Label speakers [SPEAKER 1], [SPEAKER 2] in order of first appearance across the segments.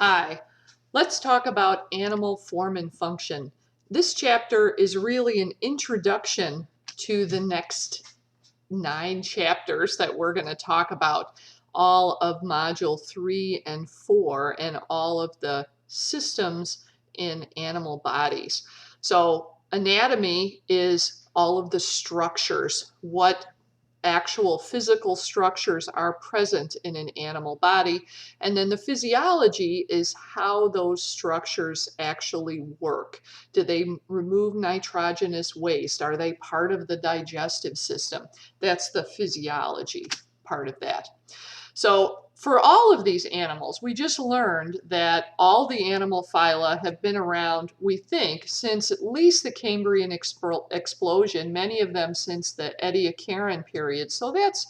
[SPEAKER 1] Hi, let's talk about animal form and function. This chapter is really an introduction to the next 9 chapters that we're going to talk about, all of Module 3 and 4 and all of the systems in animal bodies. So anatomy is all of the structures, what actual physical structures are present in an animal body. And then the physiology is how those structures actually work. Do they remove nitrogenous waste? Are they part of the digestive system? That's the physiology part of that. So for all of these animals, we just learned that all the animal phyla have been around, we think, since at least the Cambrian explosion, many of them since the Ediacaran period. So that's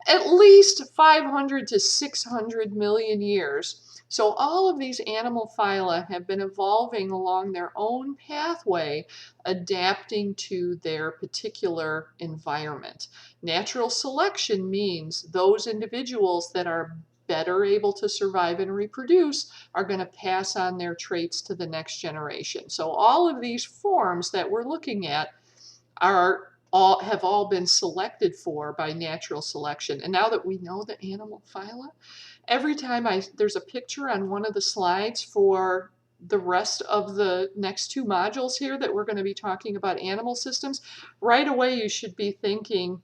[SPEAKER 1] at least 500 to 600 million years. So all of these animal phyla have been evolving along their own pathway, adapting to their particular environment. Natural selection means those individuals that are better able to survive and reproduce are going to pass on their traits to the next generation. So all of these forms that we're looking at have all been selected for by natural selection. And now that we know the animal phyla, every time there's a picture on one of the slides for the rest of the next 2 modules here that we're going to be talking about animal systems, right away you should be thinking,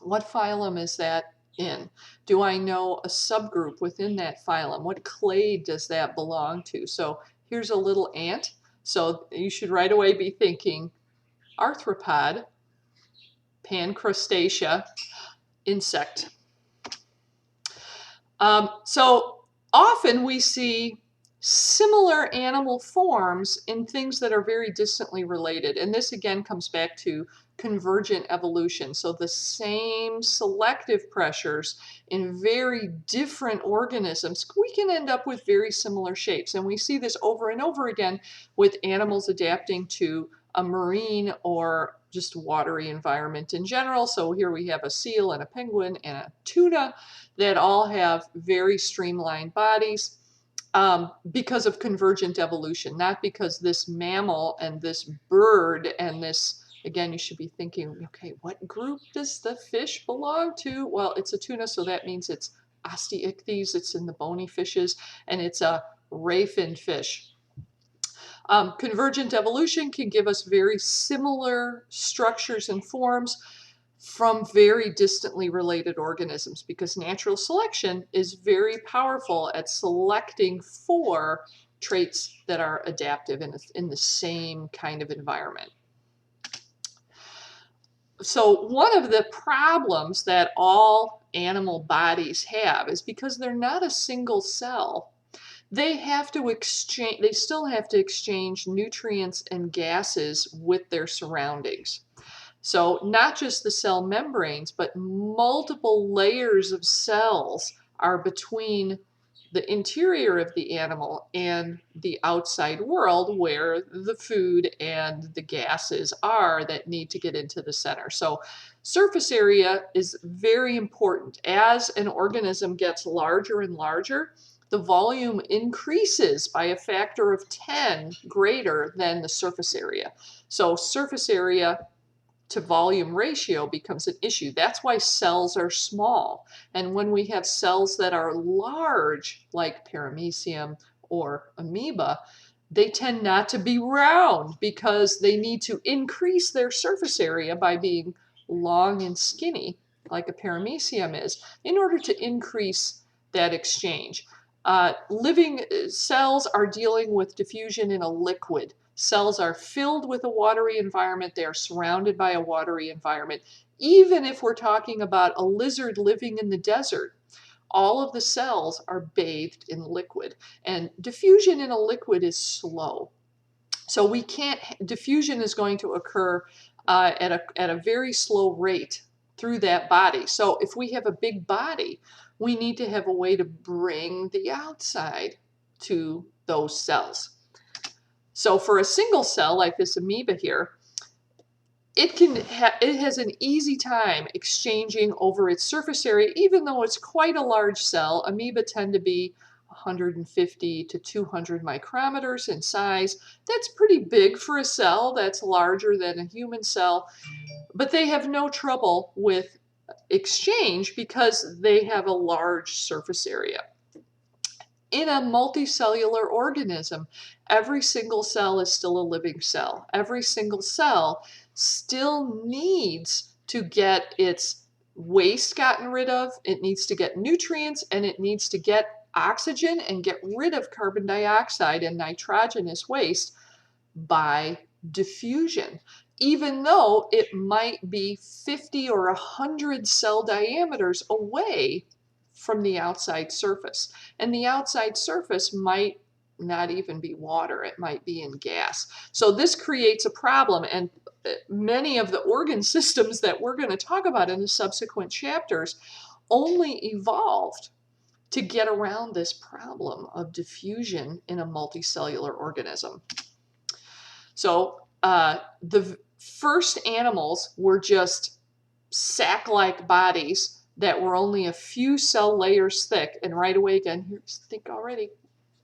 [SPEAKER 1] what phylum is that in? Do I know a subgroup within that phylum? What clade does that belong to? So here's a little ant. So you should right away be thinking arthropod, pancrustacea, insect. So often we see similar animal forms in things that are very distantly related. And this again comes back to convergent evolution. So the same selective pressures in very different organisms, we can end up with very similar shapes. And we see this over and over again with animals adapting to a marine or just watery environment in general. So here we have a seal and a penguin and a tuna that all have very streamlined bodies because of convergent evolution, not because this mammal and this bird and this, again, you should be thinking, okay, what group does the fish belong to? Well, it's a tuna, so that means it's osteichthyes, it's in the bony fishes, and it's a ray-finned fish. Convergent evolution can give us very similar structures and forms from very distantly related organisms, because natural selection is very powerful at selecting for traits that are adaptive in the same kind of environment. So one of the problems that all animal bodies have is because they're not a single cell, they still have to exchange nutrients and gases with their surroundings. So not just the cell membranes, but multiple layers of cells are between the interior of the animal and the outside world, where the food and the gases are that need to get into the center. So surface area is very important. As an organism gets larger and larger, the volume increases by a factor of 10 greater than the surface area. So surface area to volume ratio becomes an issue. That's why cells are small. And when we have cells that are large, like paramecium or amoeba, they tend not to be round because they need to increase their surface area by being long and skinny, like a paramecium is, in order to increase that exchange. Living cells are dealing with diffusion in a liquid. Cells are filled with a watery environment. They are surrounded by a watery environment. Even if we're talking about a lizard living in the desert, all of the cells are bathed in liquid. And diffusion in a liquid is slow. So diffusion is going to occur at a very slow rate through that body. So if we have a big body, we need to have a way to bring the outside to those cells. So for a single cell like this amoeba here, it has an easy time exchanging over its surface area, even though it's quite a large cell. Amoeba tend to be 150 to 200 micrometers in size. That's pretty big for a cell. That's larger than a human cell. But they have no trouble with exchange because they have a large surface area. In a multicellular organism, every single cell is still a living cell. Every single cell still needs to get its waste gotten rid of, it needs to get nutrients, and it needs to get oxygen and get rid of carbon dioxide and nitrogenous waste by diffusion, even though it might be 50 or 100 cell diameters away from the outside surface. And the outside surface might not even be water, it might be in gas. So this creates a problem, and many of the organ systems that we're going to talk about in the subsequent chapters only evolved to get around this problem of diffusion in a multicellular organism. So the first animals were just sac-like bodies that were only a few cell layers thick. And right away, again, here's think already,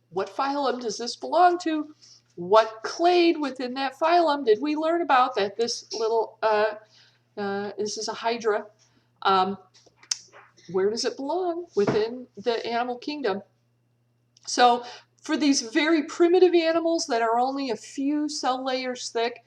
[SPEAKER 1] what phylum does this belong to? What clade within that phylum did we learn about that this little, this is a hydra. Where does it belong within the animal kingdom? So for these very primitive animals that are only a few cell layers thick,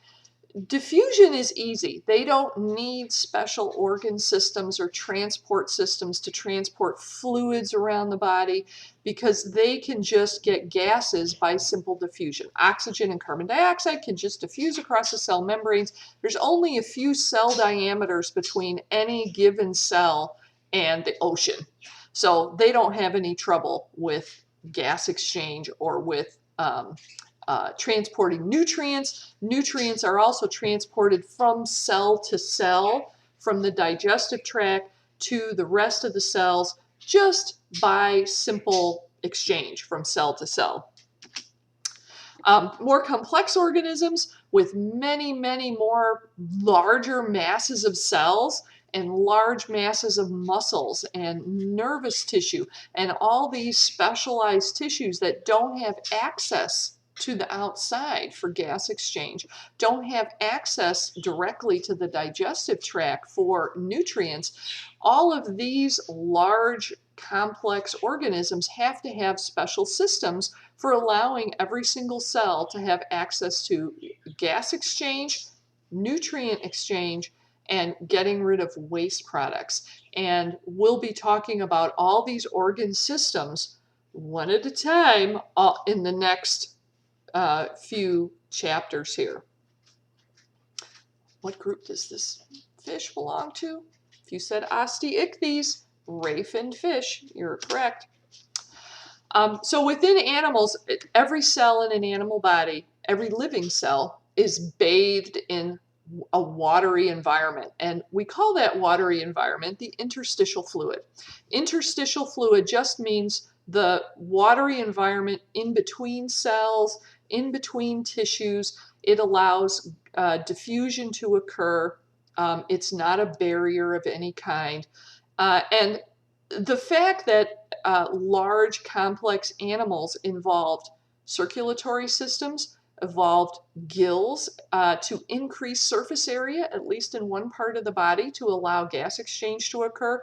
[SPEAKER 1] diffusion is easy. They don't need special organ systems or transport systems to transport fluids around the body because they can just get gases by simple diffusion. Oxygen and carbon dioxide can just diffuse across the cell membranes. There's only a few cell diameters between any given cell and the ocean. So they don't have any trouble with gas exchange or with transporting nutrients. Nutrients are also transported from cell to cell, from the digestive tract to the rest of the cells, just by simple exchange from cell to cell. More complex organisms with many, many more larger masses of cells and large masses of muscles and nervous tissue and all these specialized tissues that don't have access to the outside for gas exchange, don't have access directly to the digestive tract for nutrients. All of these large, complex organisms have to have special systems for allowing every single cell to have access to gas exchange, nutrient exchange, and getting rid of waste products. And we'll be talking about all these organ systems one at a time in the next few chapters here. What group does this fish belong to? If you said osteichthyes, ray-finned fish, you're correct. So within animals, every cell in an animal body, every living cell, is bathed in a watery environment. And we call that watery environment the interstitial fluid. Interstitial fluid just means the watery environment in between cells, in between tissues. It allows diffusion to occur. It's not a barrier of any kind. And the fact that large, complex animals involved circulatory systems, evolved gills to increase surface area, at least in one part of the body, to allow gas exchange to occur,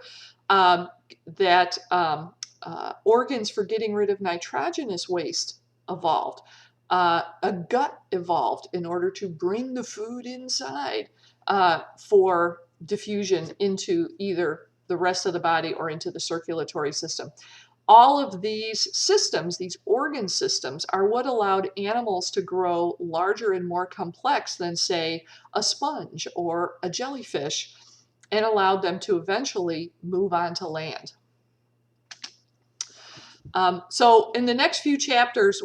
[SPEAKER 1] organs for getting rid of nitrogenous waste evolved. A gut evolved in order to bring the food inside for diffusion into either the rest of the body or into the circulatory system. All of these systems, these organ systems, are what allowed animals to grow larger and more complex than, say, a sponge or a jellyfish, and allowed them to eventually move on to land. So in the next few chapters,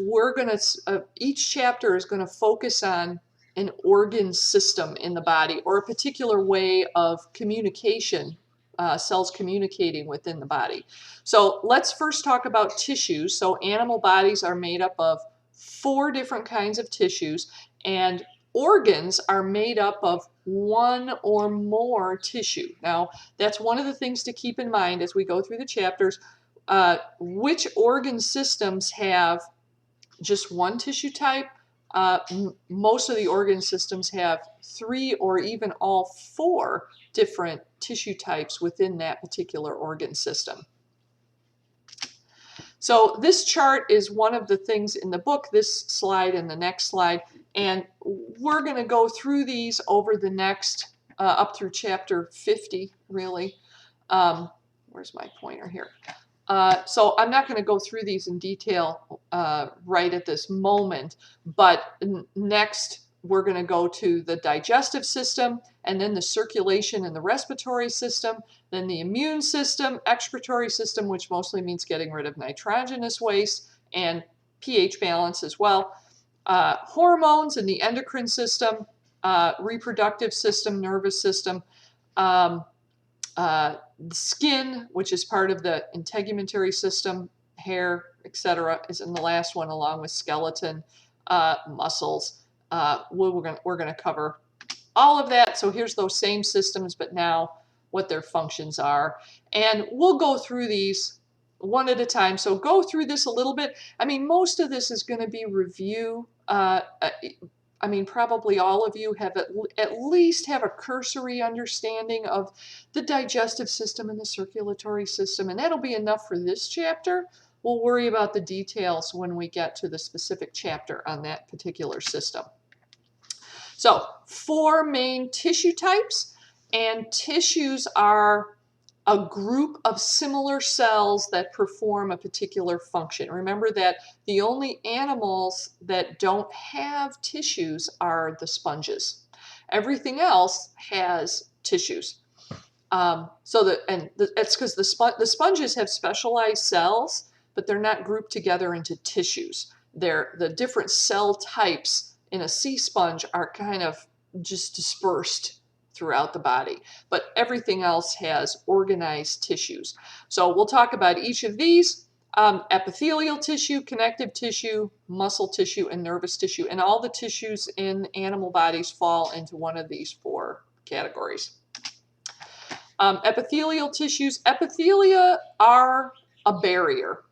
[SPEAKER 1] each chapter is going to focus on an organ system in the body or a particular way of communication, cells communicating within the body. So let's first talk about tissues. So animal bodies are made up of 4 different kinds of tissues, and organs are made up of 1 or more tissue. Now, that's one of the things to keep in mind as we go through the chapters. Which organ systems have just one tissue type? Most of the organ systems have 3 or even all 4 different tissue types within that particular organ system. So this chart is one of the things in the book, this slide and the next slide, and we're going to go through these over the next, up through chapter 50, really. Where's my pointer here? So I'm not going to go through these in detail right at this moment, but next we're going to go to the digestive system, and then the circulation and the respiratory system, then the immune system, excretory system, which mostly means getting rid of nitrogenous waste, and pH balance as well, hormones and the endocrine system, reproductive system, nervous system, the skin, which is part of the integumentary system, hair, etc., is in the last one, along with skeleton, muscles. We're gonna cover all of that. So here's those same systems, but now what their functions are, and we'll go through these one at a time. So go through this a little bit. I mean, most of this is going to be review. I mean, probably all of you have at least have a cursory understanding of the digestive system and the circulatory system, and that'll be enough for this chapter. We'll worry about the details when we get to the specific chapter on that particular system. So 4 main tissue types, and tissues are a group of similar cells that perform a particular function. Remember that the only animals that don't have tissues are the sponges. Everything else has tissues. It's because the sponges have specialized cells, but they're not grouped together into tissues. The different cell types in a sea sponge are kind of just dispersed throughout the body, but everything else has organized tissues. So we'll talk about each of these: epithelial tissue, connective tissue, muscle tissue, and nervous tissue. And all the tissues in animal bodies fall into one of these 4 categories. Epithelial tissues. Epithelia are a barrier.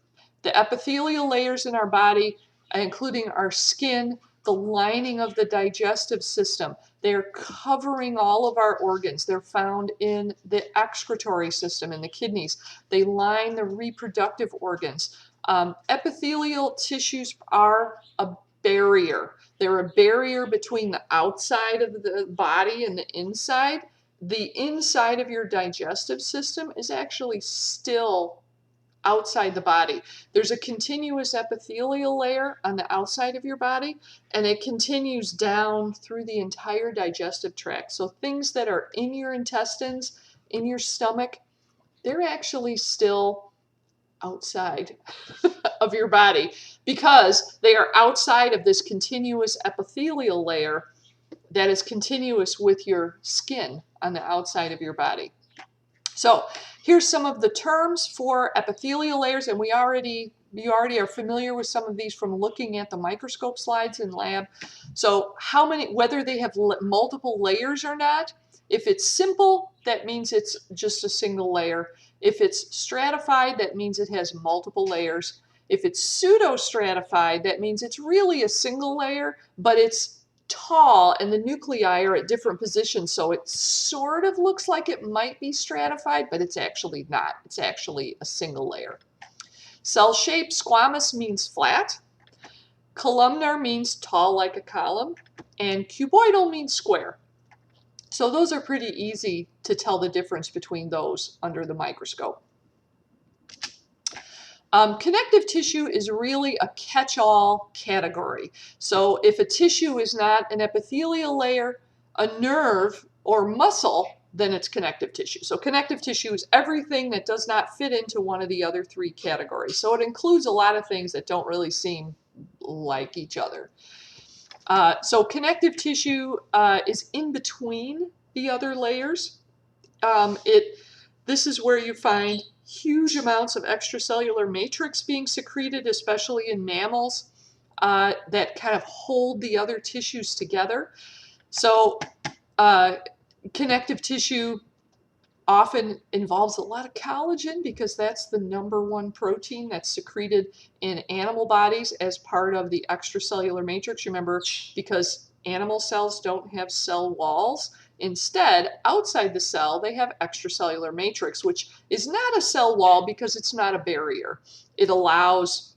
[SPEAKER 1] The epithelial layers in our body, including our skin, the lining of the digestive system, they're covering all of our organs. They're found in the excretory system, in the kidneys. They line the reproductive organs. Epithelial tissues are a barrier. They're a barrier between the outside of the body and the inside. The inside of your digestive system is actually still outside the body. There's a continuous epithelial layer on the outside of your body, and it continues down through the entire digestive tract. So things that are in your intestines, in your stomach, they're actually still outside of your body because they are outside of this continuous epithelial layer that is continuous with your skin on the outside of your body. So here's some of the terms for epithelial layers, and you already are familiar with some of these from looking at the microscope slides in lab. So whether they have multiple layers or not, if it's simple, that means it's just a single layer. If it's stratified, that means it has multiple layers. If it's pseudo-stratified, that means it's really a single layer, but it's tall and the nuclei are at different positions, so it sort of looks like it might be stratified, but it's actually not. It's actually a single layer. Cell shape: squamous means flat, columnar means tall like a column, and cuboidal means square. So those are pretty easy to tell the difference between those under the microscope. Connective tissue is really a catch-all category. So if a tissue is not an epithelial layer, a nerve, or muscle, then it's connective tissue. So connective tissue is everything that does not fit into one of the other 3 categories. So it includes a lot of things that don't really seem like each other. So connective tissue is in between the other layers. This is where you find huge amounts of extracellular matrix being secreted, especially in mammals, that kind of hold the other tissues together. So connective tissue often involves a lot of collagen because that's the #1 protein that's secreted in animal bodies as part of the extracellular matrix. Remember, because animal cells don't have cell walls. Instead, outside the cell, they have extracellular matrix, which is not a cell wall because it's not a barrier. It allows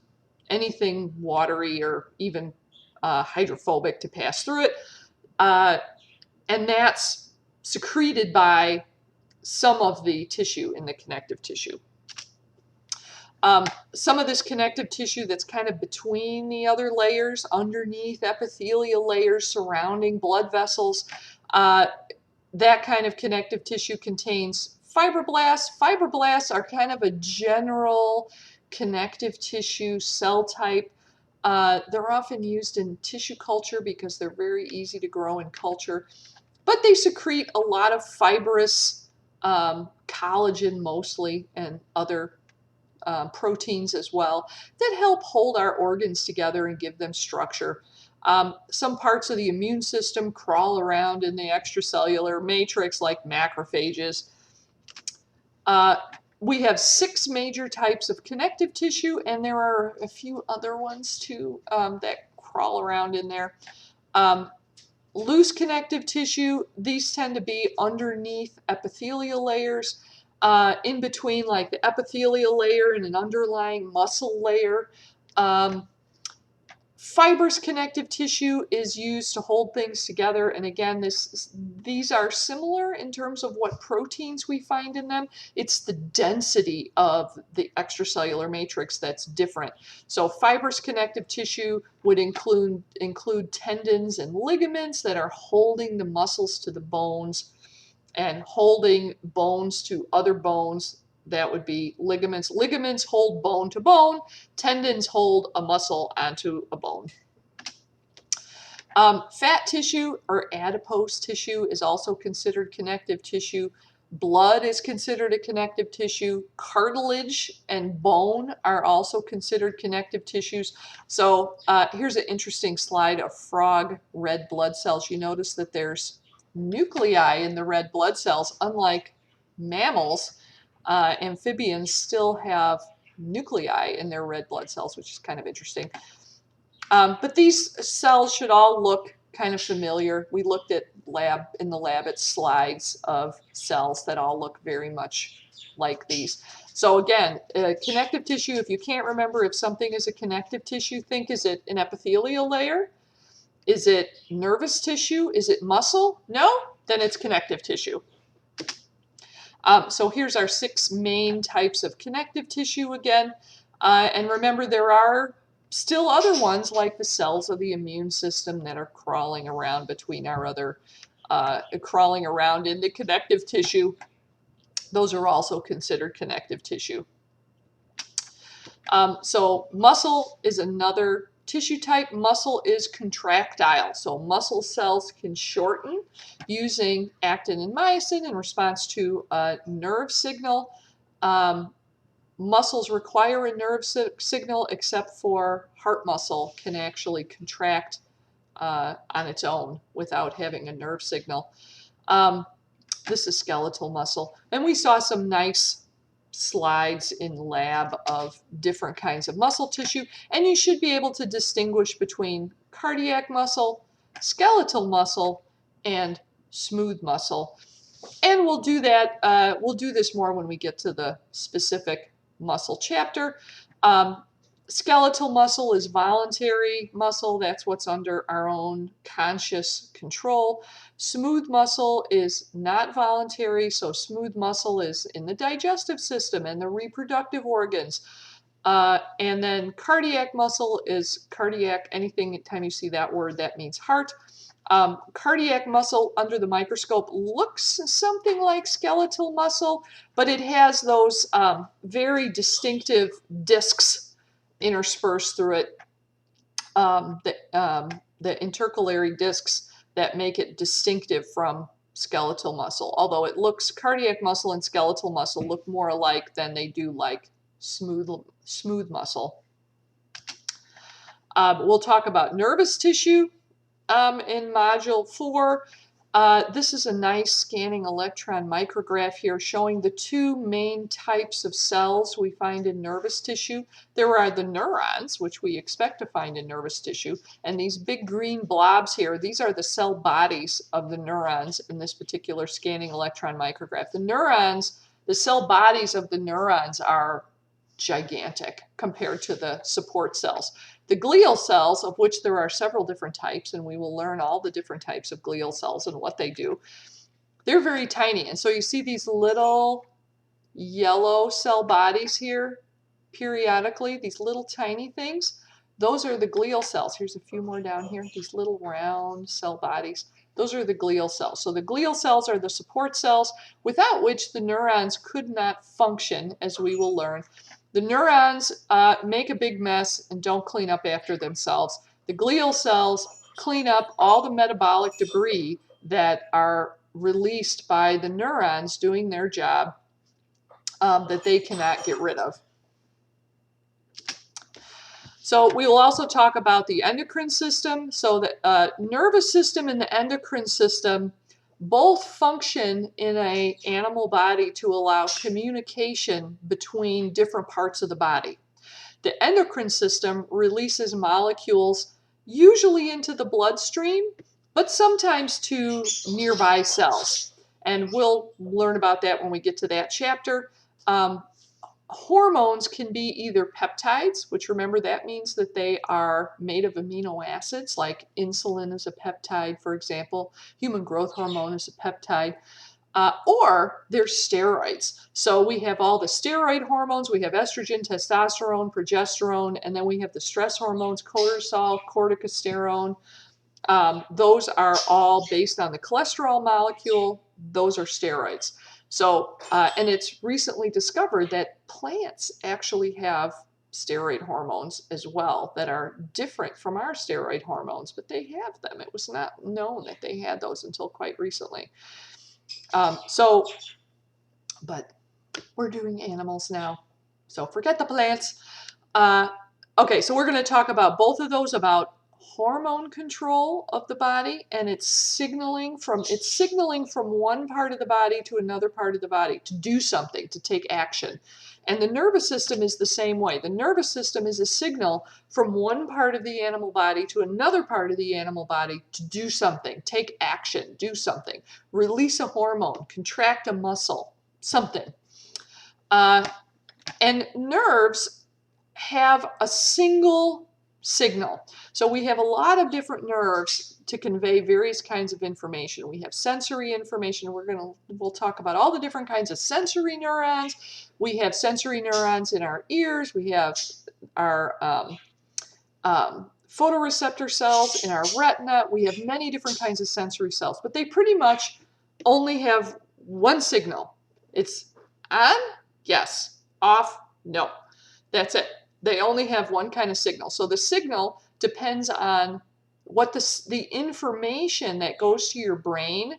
[SPEAKER 1] anything watery or even hydrophobic to pass through it. And that's secreted by some of the tissue in the connective tissue. Some of this connective tissue that's kind of between the other layers, underneath epithelial layers surrounding blood vessels, that kind of connective tissue contains fibroblasts. Fibroblasts are kind of a general connective tissue cell type. They're often used in tissue culture because they're very easy to grow in culture, but they secrete a lot of fibrous collagen mostly and other proteins as well that help hold our organs together and give them structure. Some parts of the immune system crawl around in the extracellular matrix like macrophages. We have 6 major types of connective tissue, and there are a few other ones too that crawl around in there. Loose connective tissue, these tend to be underneath epithelial layers, in between like the epithelial layer and an underlying muscle layer. Fibrous connective tissue is used to hold things together, and again, these are similar in terms of what proteins we find in them. It's the density of the extracellular matrix that's different. So fibrous connective tissue would include tendons and ligaments that are holding the muscles to the bones and holding bones to other bones. That would be ligaments. Ligaments hold bone to bone. Tendons hold a muscle onto a bone. Fat tissue or adipose tissue is also considered connective tissue. Blood is considered a connective tissue. Cartilage and bone are also considered connective tissues. So here's an interesting slide of frog red blood cells. You notice that there's nuclei in the red blood cells, unlike mammals. Amphibians still have nuclei in their red blood cells, which is kind of interesting. But these cells should all look kind of familiar. We looked at in the lab at slides of cells that all look very much like these. So again, connective tissue, if you can't remember if something is a connective tissue, think, is it an epithelial layer? Is it nervous tissue? Is it muscle? No? Then it's connective tissue. So here's our 6 main types of connective tissue again. And remember, there are still other ones like the cells of the immune system that are crawling around between our other, crawling around in the connective tissue. Those are also considered connective tissue. So muscle is another tissue type. Muscle is contractile, so muscle cells can shorten using actin and myosin in response to a nerve signal. Muscles require a nerve signal, except for heart muscle can actually contract on its own without having a nerve signal. This is skeletal muscle, and we saw some nice slides in lab of different kinds of muscle tissue, and you should be able to distinguish between cardiac muscle, skeletal muscle, and smooth muscle. And we'll do that. We'll do this more when we get to the specific muscle chapter. Skeletal muscle is voluntary muscle. That's what's under our own conscious control. Smooth muscle is not voluntary, so smooth muscle is in the digestive system and the reproductive organs. And then cardiac muscle is cardiac. Anytime you see that word, that means heart. Cardiac muscle under the microscope looks something like skeletal muscle, but it has those very distinctive discs interspersed through it, the intercalary discs that make it distinctive from skeletal muscle. Although it looks, cardiac muscle and skeletal muscle look more alike than they do like smooth muscle. We'll talk about nervous tissue in Module 4. This is a nice scanning electron micrograph here showing the two main types of cells we find in nervous tissue. There are the neurons, which we expect to find in nervous tissue, and these big green blobs here, these are the cell bodies of the neurons in this particular scanning electron micrograph. The neurons, the cell bodies of the neurons are gigantic compared to the support cells. The glial cells, of which there are several different types, and we will learn all the different types of glial cells and what they do, they're very tiny. And so you see these little yellow cell bodies here periodically, these little tiny things. Those are the glial cells. Here's a few more down here, these little round cell bodies. Those are the glial cells. So the glial cells are the support cells without which the neurons could not function, as we will learn. The neurons make a big mess and don't clean up after themselves. The glial cells clean up all the metabolic debris that are released by the neurons doing their job that they cannot get rid of. So we will also talk about the endocrine system. So the nervous system and the endocrine system both function in an animal body to allow communication between different parts of the body. The endocrine system releases molecules usually into the bloodstream, but sometimes to nearby cells. And we'll learn about that when we get to that chapter. Hormones can be either peptides, which remember that means that they are made of amino acids, like insulin is a peptide, for example. Human growth hormone is a peptide. Or they're steroids. So we have all the steroid hormones. We have estrogen, testosterone, progesterone, and then we have the stress hormones, cortisol, corticosterone. Those are all based on the cholesterol molecule. Those are steroids. So, and it's recently discovered that plants actually have steroid hormones as well that are different from our steroid hormones, but they have them. It was not known that they had those until quite recently. But we're doing animals now, so forget the plants. Okay, so we're going to talk about both of those, about hormone control of the body, and it's signaling from one part of the body to another part of the body to do something, to take action. And the nervous system is the same way. The nervous system is a signal from one part of the animal body to another part of the animal body to do something, take action, do something, release a hormone, contract a muscle, something. And nerves have a single signal. So we have a lot of different nerves to convey various kinds of information. We have sensory information. We'll talk about all the different kinds of sensory neurons. We have sensory neurons in our ears. We have our photoreceptor cells in our retina. We have many different kinds of sensory cells, but they pretty much only have one signal. It's on, yes, off, no. That's it. They only have one kind of signal. So the signal depends on what the information that goes to your brain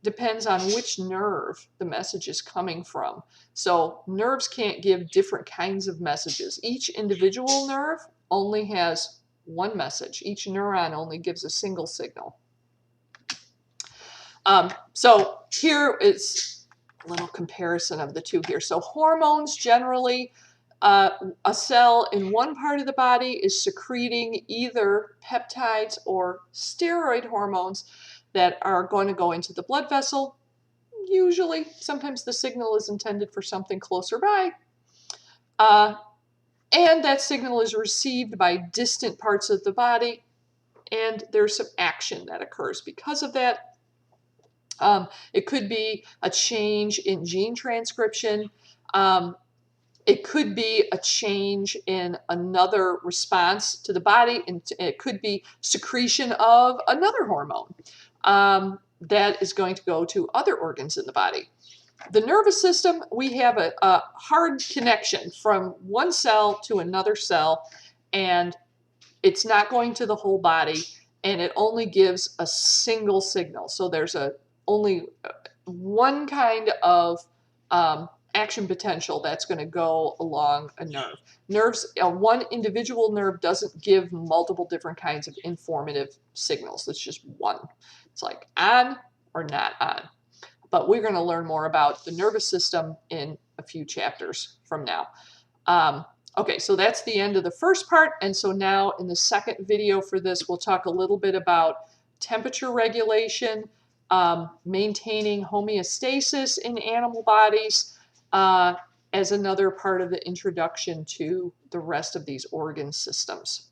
[SPEAKER 1] depends on which nerve the message is coming from. So nerves can't give different kinds of messages. Each individual nerve only has one message. Each neuron only gives a single signal. So here is a little comparison of the two here. So hormones generally, a cell in one part of the body is secreting either peptides or steroid hormones that are going to go into the blood vessel. Usually, sometimes the signal is intended for something closer by. And that signal is received by distant parts of the body, and there's some action that occurs because of that. It could be a change in gene transcription. It could be a change in another response to the body, and it could be secretion of another hormone that is going to go to other organs in the body. The nervous system, we have a hard connection from one cell to another cell, and it's not going to the whole body, and it only gives a single signal. So there's only one kind of action potential that's going to go along a nerve. One individual nerve doesn't give multiple different kinds of informative signals. It's just one. It's like on, or not on. But we're going to learn more about the nervous system in a few chapters from now. Okay, so that's the end of the first part. And so now in the second video for this, we'll talk a little bit about temperature regulation, maintaining homeostasis in animal bodies, as another part of the introduction to the rest of these organ systems.